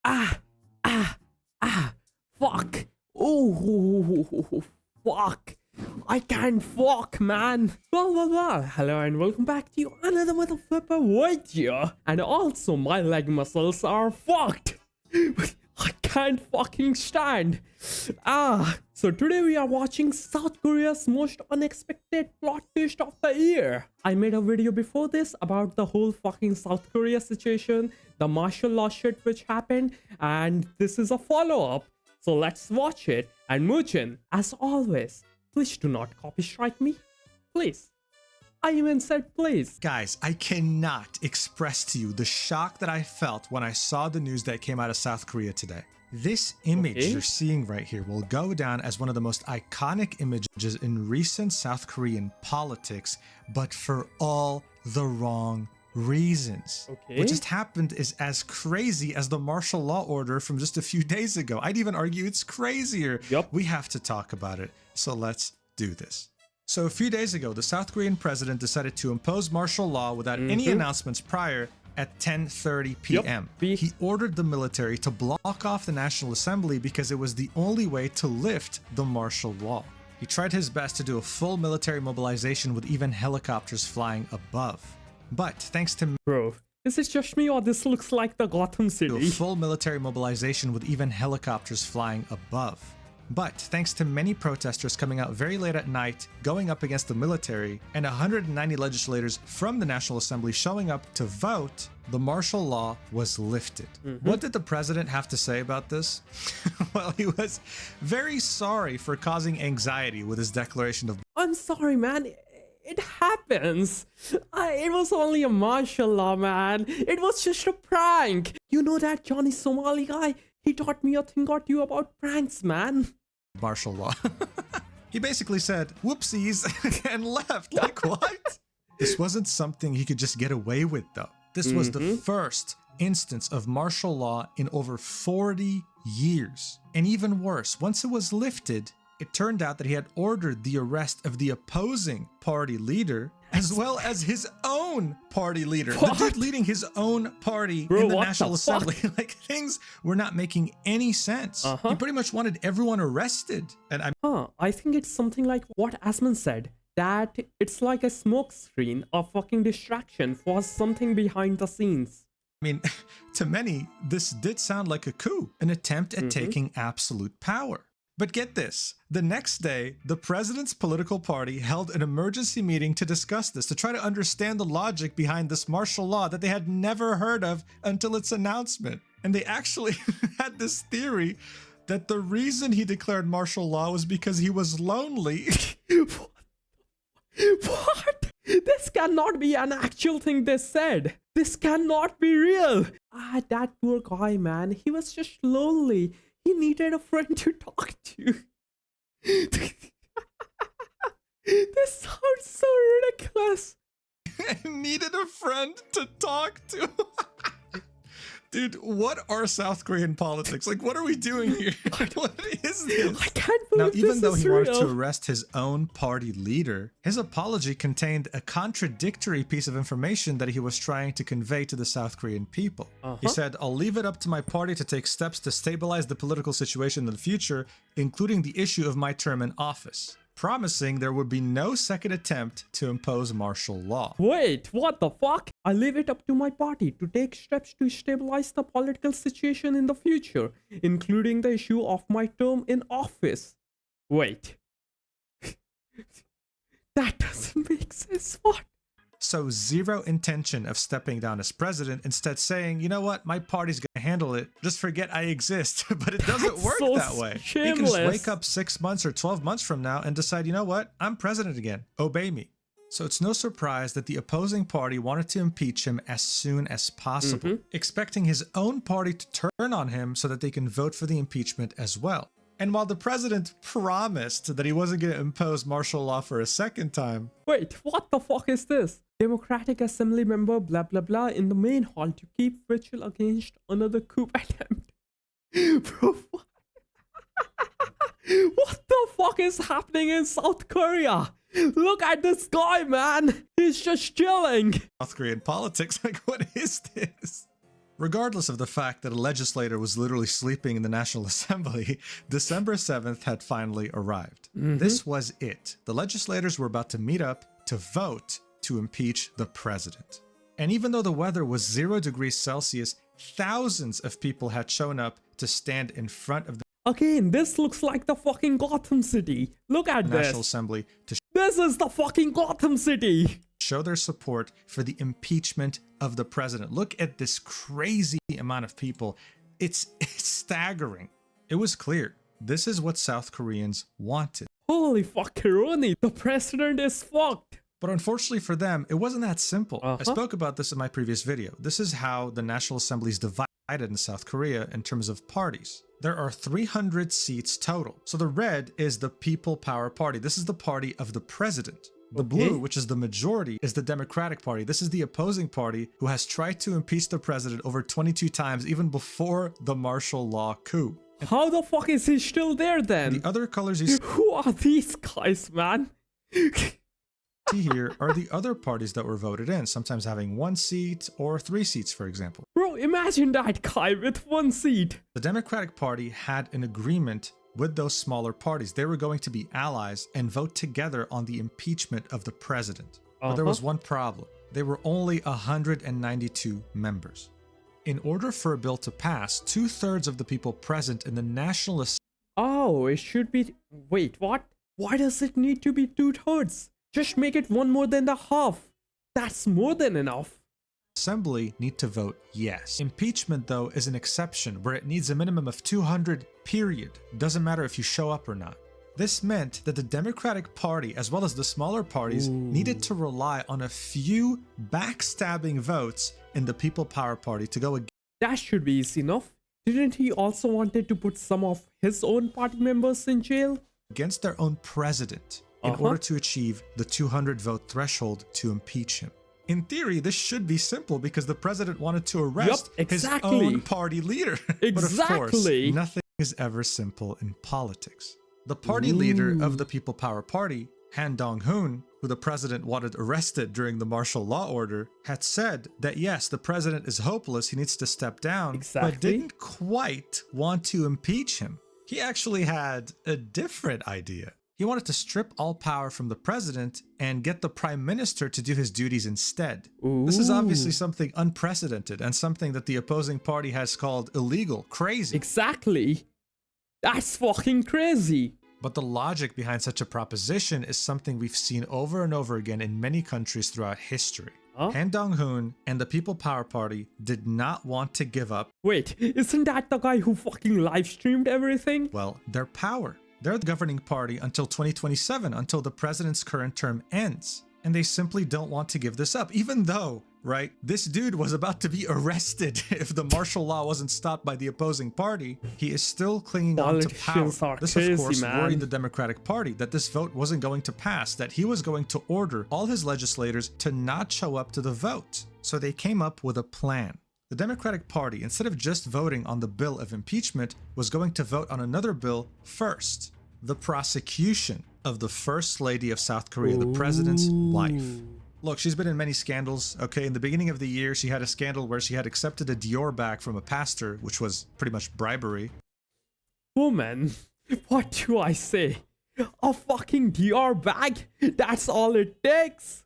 Ah, ah, ah, fuck. Oh, fuck. I can't fuck, man. Well. Hello and welcome back to another motherfucker video. And also, my leg muscles are fucked. I can't fucking stand. So today we are watching South Korea's most unexpected plot twist of the year. I made a video before this about the whole fucking South Korea situation, the martial law shit which happened, and this is a follow-up. So let's watch it. And Muchin, as always, please do not copy strike me. Please. I even said please. Guys, I cannot express to you the shock that I felt when I saw the news that came out of South Korea today. This image you're seeing right here will go down as one of the most iconic images in recent South Korean politics, but for all the wrong reasons. What just happened is as crazy as the martial law order from just a few days ago. I'd even argue it's crazier. We have to talk about it. So let's do this. So a few days ago, the South Korean president decided to impose martial law without any announcements prior at 10:30 p.m. He ordered the military to block off the National Assembly because it was the only way to lift the martial law. He tried his best to do a full military mobilization with even helicopters flying above. But thanks to Bro, is it just me or this looks like the Gotham City? A full military mobilization with even helicopters flying above. But thanks to many protesters coming out very late at night, going up against the military, and 190 legislators from the National Assembly showing up to vote, the martial law was lifted. What did the president have to say about this? Well, he was very sorry for causing anxiety with his declaration of I'm sorry, man. It happens. It was only a martial law, man. It was just a prank. You know that Johnny Somali guy? He taught me a thing or two about pranks, man. Martial law. He basically said, whoopsies, and left. Like, what? This wasn't something he could just get away with, though. This was the first instance of martial law in over 40 years. And even worse, once it was lifted, it turned out that he had ordered the arrest of the opposing party leader, as well as his own party leader. What? The dude leading his own party in the National Assembly. Like, things were not making any sense. He pretty much wanted everyone arrested. And I think it's something like what Asman said, that it's like a smoke screen, a fucking distraction for something behind the scenes. I mean, to many, this did sound like a coup, an attempt at taking absolute power. But get this, the next day, the president's political party held an emergency meeting to discuss this, to try to understand the logic behind this martial law that they had never heard of until its announcement. And they actually had this theory that the reason he declared martial law was because he was lonely. What? This cannot be an actual thing they said. This cannot be real. That poor guy, man. He was just lonely. He needed a friend to talk to. This sounds so ridiculous. I needed a friend to talk to. Dude, what are South Korean politics? Like, what are we doing here? What is this? I can't believe Now, even this though is he wanted real. to arrest his own party leader, his apology contained a contradictory piece of information that he was trying to convey to the South Korean people. He said, I'll leave it up to my party to take steps to stabilize the political situation in the future, including the issue of my term in office, promising there would be no second attempt to impose martial law. Wait, what the fuck? I leave it up to my party to take steps to stabilize the political situation in the future, including the issue of my term in office. Wait. That doesn't make sense. What? So zero intention of stepping down as president, instead saying, you know what, my party's gonna handle it. Just forget I exist. But it doesn't work so that way. shameless. He can just wake up 6 months or 12 months from now and decide, you know what, I'm president again. Obey me. So it's no surprise that the opposing party wanted to impeach him as soon as possible, expecting his own party to turn on him so that they can vote for the impeachment as well. And while the president promised that he wasn't going to impose martial law for a second time... Wait, what the fuck is this? Democratic Assembly member blah blah blah in the main hall to keep vigil against another coup attempt. Bro, what? What the fuck is happening in South Korea? Look at this guy, man. He's just chilling. South Korean politics, like, what is this? Regardless of the fact that a legislator was literally sleeping in the National Assembly, December 7th had finally arrived. This was it. The legislators were about to meet up to vote to impeach the president. And even though the weather was 0 degrees Celsius, thousands of people had shown up to stand in front of the Again, this looks like the fucking Gotham City. Look at this. National Assembly to This is the fucking Gotham City. show their support for the impeachment of the president. Look at this crazy amount of people. It's staggering. It was clear. This is what South Koreans wanted. Holy fuckeroni, the president is fucked. But unfortunately for them, it wasn't that simple. I Uh-huh. spoke about this in my previous video. This is how the National Assembly is divided in South Korea in terms of parties. There are 300 seats total. So the red is the People Power Party. This is the party of the president. The blue, which is the majority, is the Democratic Party. This is the opposing party who has tried to impeach the president over 22 times, even before the martial law coup. How the fuck is he still there then? The other colors you Who are these guys, man? see here are the other parties that were voted in, sometimes having 1 seat or 3 seats, for example. Bro, imagine that guy with 1 seat. The Democratic Party had an agreement with those smaller parties. They were going to be allies and vote together on the impeachment of the president. But there was one problem. They were only 192 members. In order for a bill to pass, 2/3 of the people present in the National Oh, it should be... Wait, what? Why does it need to be 2/3? Just make it one more than the half. That's more than enough. Assembly need to vote yes. Impeachment, though, is an exception where it needs a minimum of 200, period. Doesn't matter if you show up or not. This meant that the Democratic Party, as well as the smaller parties, needed to rely on a few backstabbing votes in the People Power Party to go That should be easy enough. Didn't he also wanted to put some of his own party members in jail? against their own president in order to achieve the 200 vote threshold to impeach him. In theory, this should be simple because the president wanted to arrest his own party leader. But of course, nothing is ever simple in politics. The party leader of the People Power Party, Han Dong-hoon, who the president wanted arrested during the martial law order, had said that yes, the president is hopeless, he needs to step down, but didn't quite want to impeach him. He actually had a different idea. He wanted to strip all power from the president and get the prime minister to do his duties instead. This is obviously something unprecedented and something that the opposing party has called illegal, crazy. Exactly. That's fucking crazy. But the logic behind such a proposition is something we've seen over and over again in many countries throughout history. Han Dong-hoon and the People Power Party did not want to give up. Wait, isn't that the guy who fucking live streamed everything? Well, their power. They're the governing party until 2027, until the president's current term ends. And they simply don't want to give this up, even though, right, this dude was about to be arrested if the martial law wasn't stopped by the opposing party. He is still clinging on to power. This, of course, worried the Democratic Party that this vote wasn't going to pass, that he was going to order all his legislators to not show up to the vote. So they came up with a plan. The Democratic Party, instead of just voting on the bill of impeachment, was going to vote on another bill first. The prosecution of the First Lady of South Korea, the president's wife. Look, she's been in many scandals, okay? In the beginning of the year, she had a scandal where she had accepted a Dior bag from a pastor, which was pretty much bribery. Woman, what do I say? A fucking Dior bag? That's all it takes?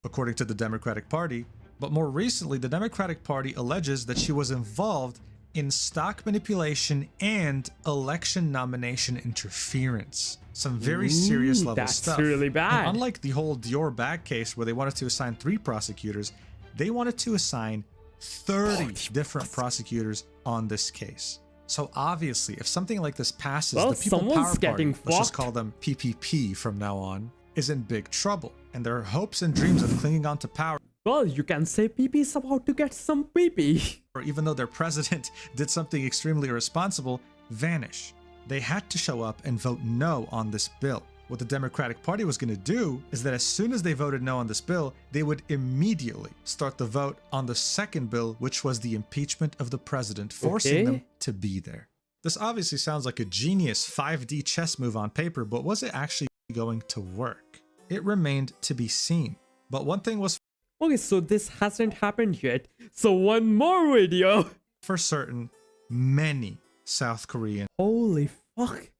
According to the Democratic Party. But more recently, the Democratic Party alleges that she was involved in stock manipulation and election nomination interference. Some very serious level stuff. That's really bad. And unlike the whole Dior bag case where they wanted to assign 3 prosecutors, they wanted to assign 30 different prosecutors on this case. So obviously, if something like this passes, the People Power Party, let's just call them PPP from now on, is in big trouble. And their hopes and dreams of clinging on to power, well, you can say PP's about to get some PP. Or even though their president did something extremely irresponsible, vanish. They had to show up and vote no on this bill. What the Democratic Party was going to do is that as soon as they voted no on this bill, they would immediately start the vote on the second bill, which was the impeachment of the president, forcing them to be there. This obviously sounds like a genius 5D chess move on paper, but was it actually going to work? It remained to be seen. But one thing was okay, so this hasn't happened yet. So one more video. For certain, many South Koreans Holy fuck.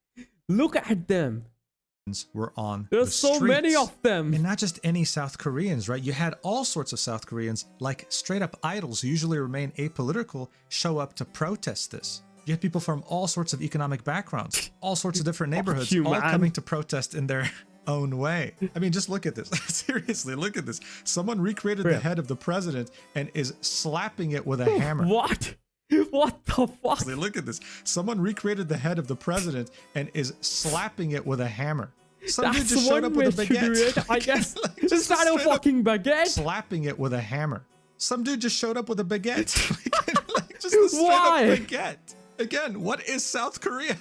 Look at them. were on There's the so many streets. of them. And not just any South Koreans, right? You had all sorts of South Koreans, like straight up idols who usually remain apolitical, show up to protest this. You had people from all sorts of economic backgrounds, all sorts of different neighborhoods, you, all man. coming to protest in their own way. I mean, just look at this. Seriously, look at this. Someone recreated the head of the president and is slapping it with a hammer. What? What the fuck? Look at this. Someone recreated the head of the president and is slapping it with a hammer. Some dude That's just showed one up way with a to do baguette. it, I guess. Just Is that a straight up fucking baguette? slapping it with a hammer. Some dude just showed up with a baguette. Just a straight Why? up baguette. Again, what is South Korea?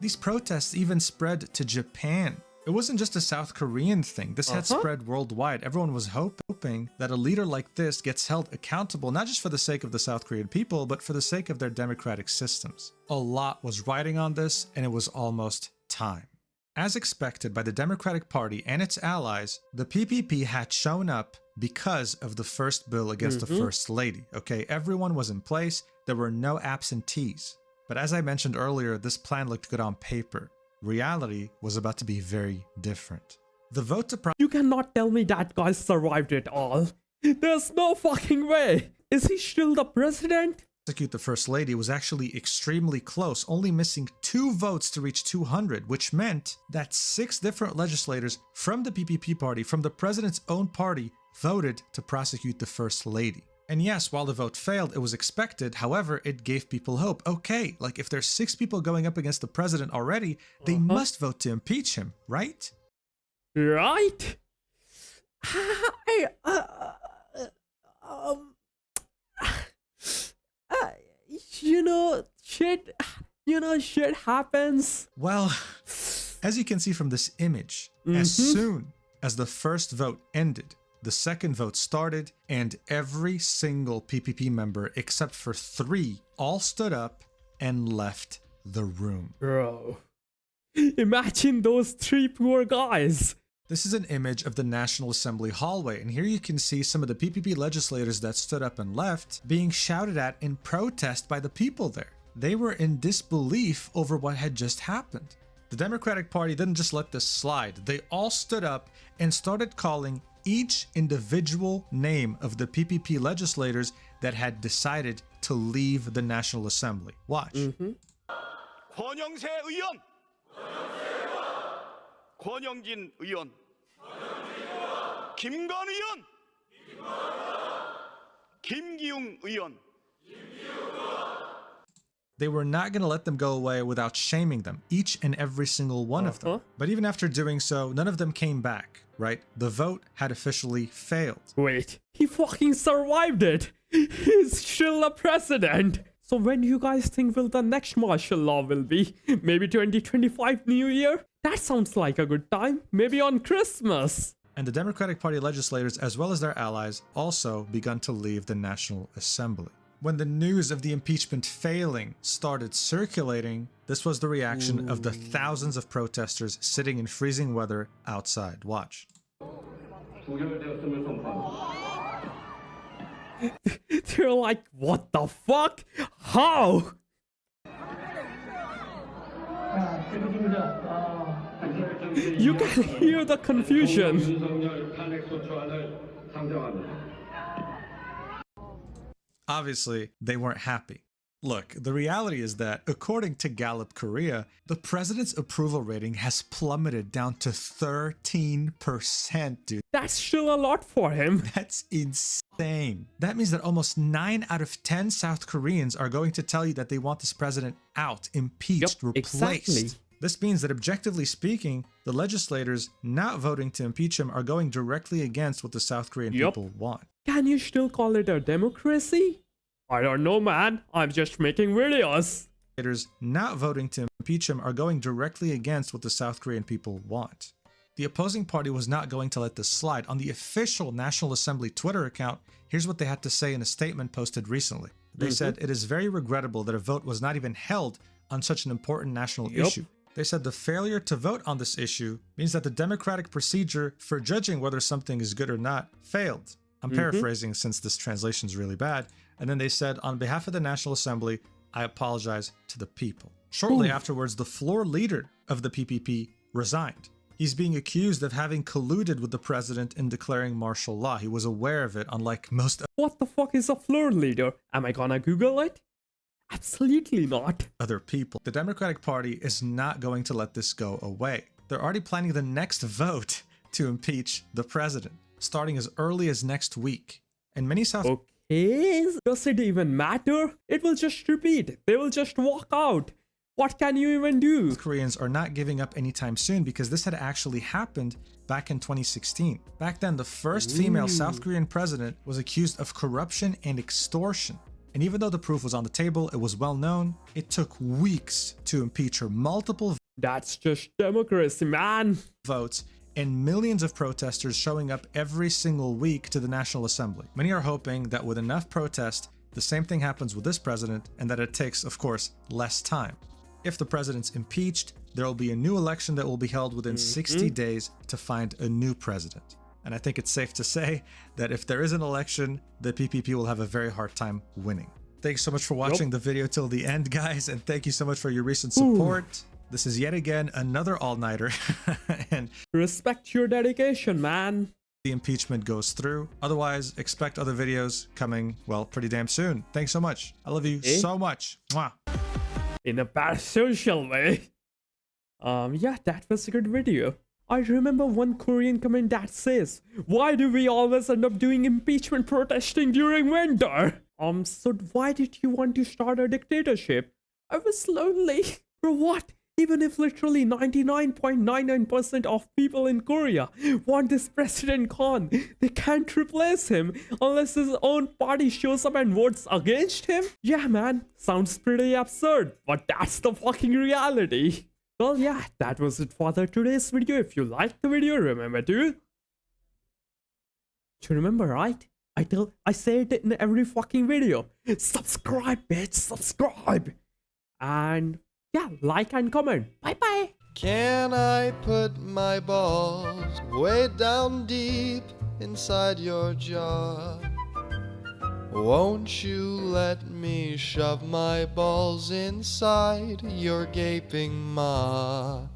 These protests even spread to Japan. It wasn't just a South Korean thing. This had spread worldwide. Everyone was hoping that a leader like this gets held accountable, not just for the sake of the South Korean people, but for the sake of their democratic systems. A lot was riding on this, and it was almost time. As expected by the Democratic Party and its allies, the PPP had shown up because of the first bill against the First Lady. Okay, everyone was in place. There were no absentees. But as I mentioned earlier, this plan looked good on paper. Reality was about to be very different. The vote to You cannot tell me that guy survived it all. There's no fucking way. Is he still the president? prosecute the First Lady was actually extremely close, only missing 2 votes to reach 200, which meant that 6 different legislators from the PPP party, from the president's own party, voted to prosecute the First Lady. And yes, while the vote failed, it was expected. However, it gave people hope. Okay, like if there's 6 people going up against the president already, they must vote to impeach him, right? Right? Shit happens. Well, as you can see from this image, as soon as the first vote ended, the second vote started, and every single PPP member, except for 3, all stood up and left the room. Bro, imagine those 3 poor guys. This is an image of the National Assembly hallway, and here you can see some of the PPP legislators that stood up and left being shouted at in protest by the people there. They were in disbelief over what had just happened. The Democratic Party didn't just let this slide. They all stood up and started calling each individual name of the PPP legislators that had decided to leave the National Assembly. Watch. 권영세 의원, 권영진 의원, 김건 의원, 김기웅 의원. They were not going to let them go away without shaming them, each and every single one of them. But even after doing so, none of them came back, right? The vote had officially failed. Wait, he fucking survived it. He's still a president. So when do you guys think will the next martial law will be? Maybe 2025 New Year? That sounds like a good time. Maybe on Christmas. And the Democratic Party legislators, as well as their allies, also begun to leave the National Assembly. When the news of the impeachment failing started circulating, this was the reaction of the thousands of protesters sitting in freezing weather outside. Watch. They're like, what the fuck? How? You can hear the confusion. Obviously, they weren't happy. Look, the reality is that, according to Gallup Korea, the president's approval rating has plummeted down to 13%, dude. That's still a lot for him. That's insane. That means that almost 9 out of 10 South Koreans are going to tell you that they want this president out, impeached, replaced. Exactly. This means that, objectively speaking, the legislators not voting to impeach him are going directly against what the South Korean people want. Can you still call it a democracy? I don't know, man. I'm just making videos. Legislators not voting to impeach him are going directly against what the South Korean people want. The opposing party was not going to let this slide. On the official National Assembly Twitter account, here's what they had to say in a statement posted recently. They said, "It is very regrettable that a vote was not even held on such an important national issue." They said the failure to vote on this issue means that the democratic procedure for judging whether something is good or not failed. I'm paraphrasing since this translation is really bad. And then they said, on behalf of the National Assembly, I apologize to the people. Shortly afterwards, the floor leader of the PPP resigned. He's being accused of having colluded with the president in declaring martial law. He was aware of it, unlike most What the fuck is a floor leader? Am I gonna Google it? Absolutely not. other people. The Democratic Party is not going to let this go away. They're already planning the next vote to impeach the president, starting as early as next week. And many South Okay, does it even matter? It will just repeat. They will just walk out. What can you even do? Koreans are not giving up anytime soon because this had actually happened back in 2016. Back then, the first female South Korean president was accused of corruption and extortion. And even though the proof was on the table, it was well known, it took weeks to impeach her. Multiple That's just democracy, man. votes and millions of protesters showing up every single week to the National Assembly. Many are hoping that with enough protest, the same thing happens with this president and that it takes, of course, less time. If the president's impeached, there will be a new election that will be held within 60 days to find a new president. And I think it's safe to say that if there is an election, the PPP will have a very hard time winning. Thanks so much for watching the video till the end, guys, and thank you so much for your recent support. This is yet again another all-nighter, and Respect your dedication, man. the impeachment goes through. Otherwise, expect other videos coming, well, pretty damn soon. Thanks so much. I love you so much. Mwah. In a parasocial way. Yeah, that was a good video. I remember one Korean comment that says, why do we always end up doing impeachment protesting during winter? So why did you want to start a dictatorship? I was lonely. For what? Even if literally 99.99% of people in Korea want this President gone, they can't replace him unless his own party shows up and votes against him? Yeah, man, sounds pretty absurd, but that's the fucking reality. Well, yeah, that was it for today's video. If you liked the video, remember to remember, right? I say it in every fucking video. Subscribe, bitch, subscribe. And yeah, like and comment. Bye bye. Can I put my balls way down deep inside your jaw? Won't you let me shove my balls inside your gaping maw?